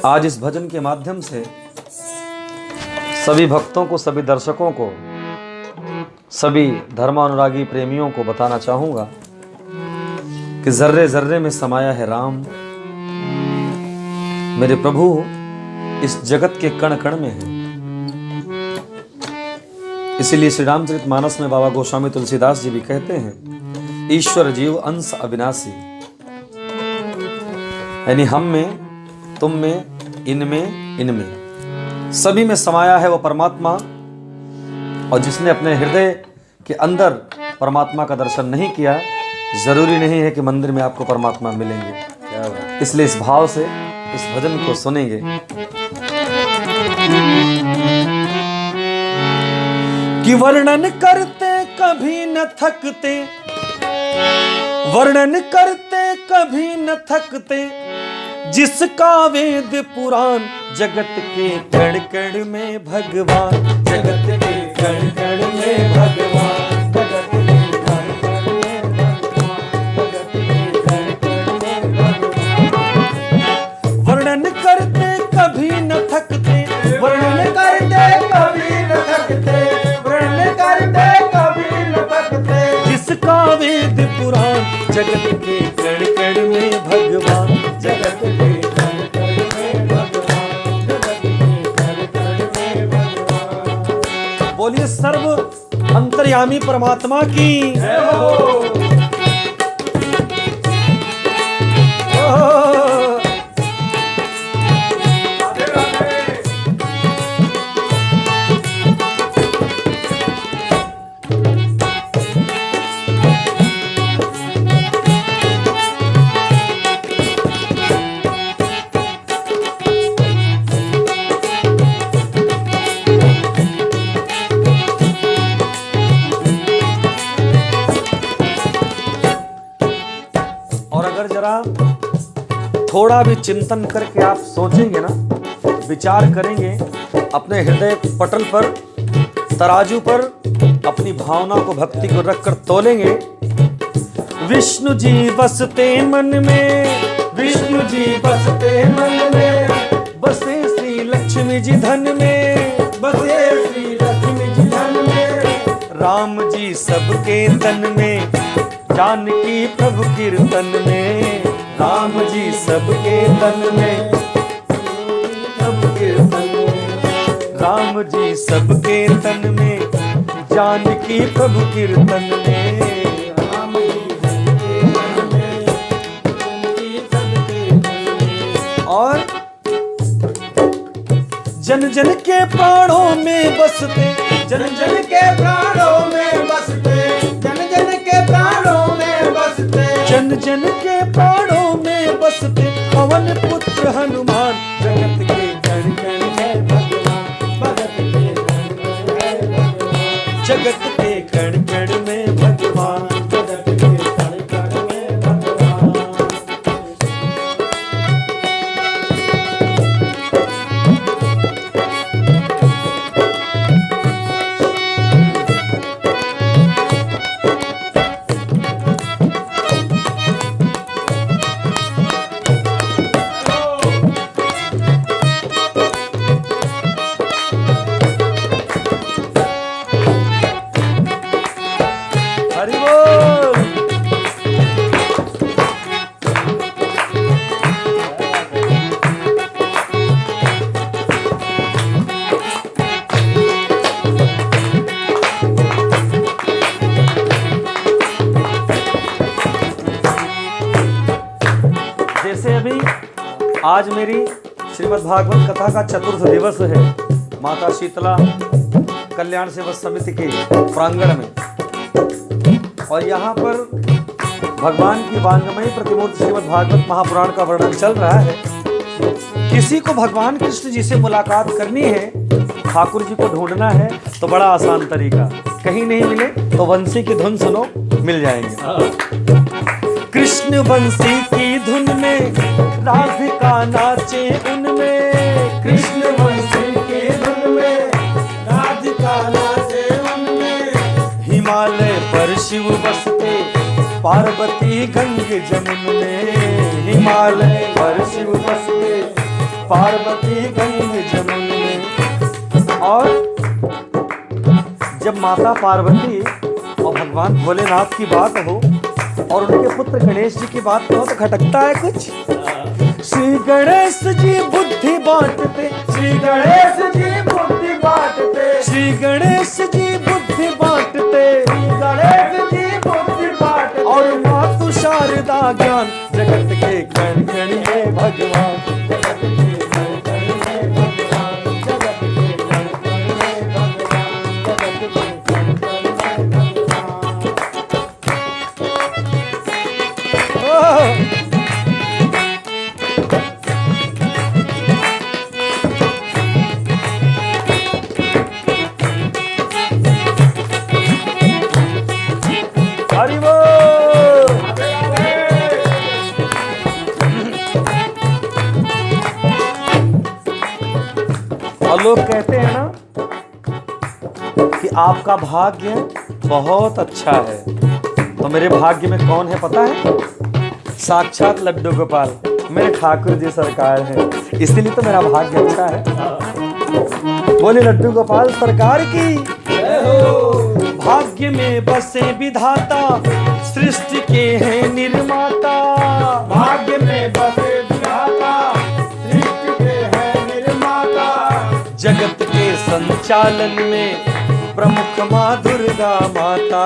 आज इस भजन के माध्यम से सभी भक्तों को, सभी दर्शकों को, सभी धर्मानुरागी प्रेमियों को बताना चाहूंगा कि जर्रे जर्रे में समाया है राम। मेरे प्रभु इस जगत के कण कण में है। इसीलिए श्री रामचरितमानस में बाबा गोस्वामी तुलसीदास जी भी कहते हैं, ईश्वर जीव अंश अविनाशी, यानी हम में, तुम में, इनमें सभी में समाया है वो परमात्मा। और जिसने अपने हृदय के अंदर परमात्मा का दर्शन नहीं किया, जरूरी नहीं है कि मंदिर में आपको परमात्मा मिलेंगे। इसलिए इस भाव से इस भजन को सुनेंगे। कि वर्णन करते कभी न थकते, वर्णन करते कभी न थकते, जिसका वेद पुराण जगत के कण कण में भगवान, जगत के कण कण में भगवान, जगत के कण कण में भगवान, जगत के कण कण में भगवान। वर्णन करते कभी न थकते, वर्णन करते कभी न थकते, वर्णन करते कभी न थकते, जिसका वेद पुराण जगत के कण कण में भगवान, जगत के कण कण में भगवान, जगत के कण कण में भगवान। बोलिए सर्व अंतर्यामी परमात्मा की जय हो। थोड़ा भी चिंतन करके आप सोचेंगे ना, विचार करेंगे, अपने हृदय पटल पर, तराजू पर अपनी भावना को, भक्ति को रखकर तोलेंगे। विष्णु जी बसते मन में, विष्णु जी बसते मन में, बसे श्री लक्ष्मी जी धन में, बसे श्री लक्ष्मी जी धन में, राम जी सबके तन में, जानकी प्रभु कीर्तन में, राम जी सबके तन में, प्रभु कीर्तन में, राम जी सबके तन में, जानकी प्रभु कीर्तन में, राम जी सबके तन में, जानकी सबके तन में। और जन जन के प्राणों में बसते, जन जन के प्राणों में बसते, जन जन के प्राणों में बसते, जन जन के प्राणों में बसते, पवन पुत्र हनुमान, जगत के कण कण में भगवान, भगत के कण कण में भगवान, जगत के कण कण में भगवान, जगत के कण कण में भगवान। आज मेरी श्रीमद् भागवत कथा का चतुर्थ दिवस है, माता शीतला कल्याण सेवा समिति के प्रांगण में। और यहाँ पर भगवान की वांगमयी प्रतिमूर्ति श्रीमद् भागवत महापुराण का वर्णन चल रहा है। किसी को भगवान कृष्ण जी से मुलाकात करनी है, ठाकुर जी को ढूंढना है, तो बड़ा आसान तरीका, कहीं नहीं मिले तो वंशी की धुन सुनो, मिल जाएंगे। कृष्ण वंशी की धुन में राधिका नाचे उनमें, कृष्ण वंशी की धुन में राधिका नाचे उनमें, हिमालय पर शिव बसते, पार्वती गंग जमुन में, हिमालय पर शिव बसते, पार्वती गंग जमुन में। और जब माता पार्वती और भगवान भोलेनाथ की बात हो और उनके पुत्र गणेश जी की बात हो तो खटकता है कुछ। श्री गणेश जी बुद्धि बांटते, श्री गणेश जी बुद्धि बांटते, श्री गणेश जी बुद्धि बांटते, श्री गणेश जी बुद्धि बांटते। और मातु शारदा ज्ञान जगत के कण कण में भगवान, जगत के कण कण में भगवान, जगत के कण कण में भगवान, जगत के कण कण में भगवान। हरि बोल। और लोग कहते हैं ना कि आपका भाग्य बहुत अच्छा है, तो मेरे भाग्य में कौन है पता है? साक्षात लड्डू गोपाल मेरे ठाकुर जी सरकार है, इसलिए तो मेरा भाग्य अच्छा है। बोले लड्डू गोपाल सरकार की जय हो। भाग्य में बसे विधाता, सृष्टि के हैं निर्माता। भाग्य में बसे विधाता, सृष्टि के हैं निर्माता। जगत के संचालन में प्रमुख माँ दुर्गा माता।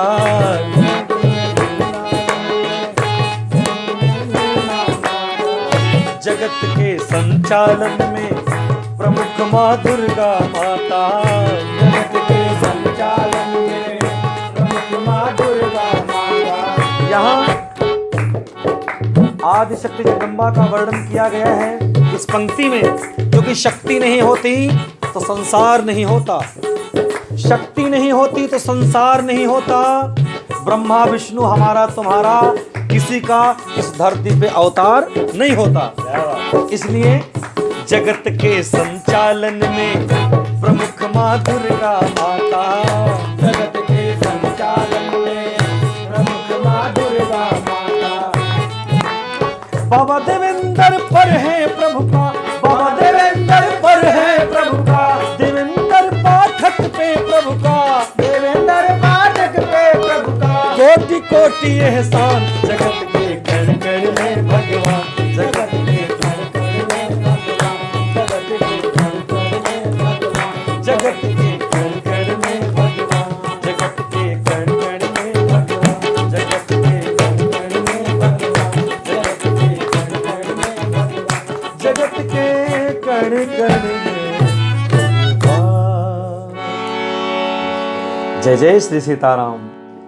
जगत के संचालन में प्रमुख माँ दुर्गा माता। जगत के संचालन में प्रमुख माँ दुर्गा माता। यहाँ आदिशक्ति जगदम्बा का वर्णन किया गया है इस पंक्ति में, क्योंकि शक्ति नहीं होती तो संसार नहीं होता, शक्ति नहीं होती तो संसार नहीं होता। ब्रह्मा विष्णु हमारा तुम्हारा किसी का इस धरती पे अवतार नहीं होता। इसलिए जगत के संचालन में प्रमुख माँ दुर्गा माता। जगत के संचालन में प्रमुख माँ दुर्गा माता। बाबा देवेंद्र पर है प्रभु का, बाबा देवेंद्र पर है प्रभु का। देवेंद्र पाठक पे प्रभु का, देवेंद्र पाठक पे प्रभु का। कोटि कोटि एहसान जगत के कण कण में भगवान। जगत के कण कण में भगवान, जगत के कण कण में भगवान, जगत के कण कण में भगवान, जगत के कण कण में भगवान, जगत के कण कण में भगवान, जगत के कण कण में भगवान, जगत के कण कण में भगवान। जय जय श्री सीताराम।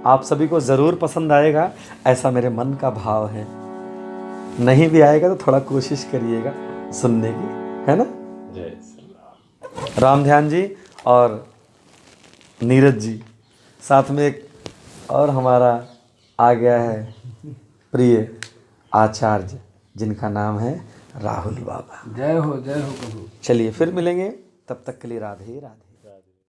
आप सभी को जरूर पसंद आएगा ऐसा मेरे मन का भाव है। नहीं भी आएगा तो थोड़ा कोशिश करिएगा सुनने की, है ना? जय श्री राम। राम ध्यान जी और नीरज जी, साथ में एक और हमारा आ गया है प्रिय आचार्य जिनका नाम है राहुल बाबा। जय हो प्रभु। चलिए फिर मिलेंगे, तब तक के लिए राधे राधे।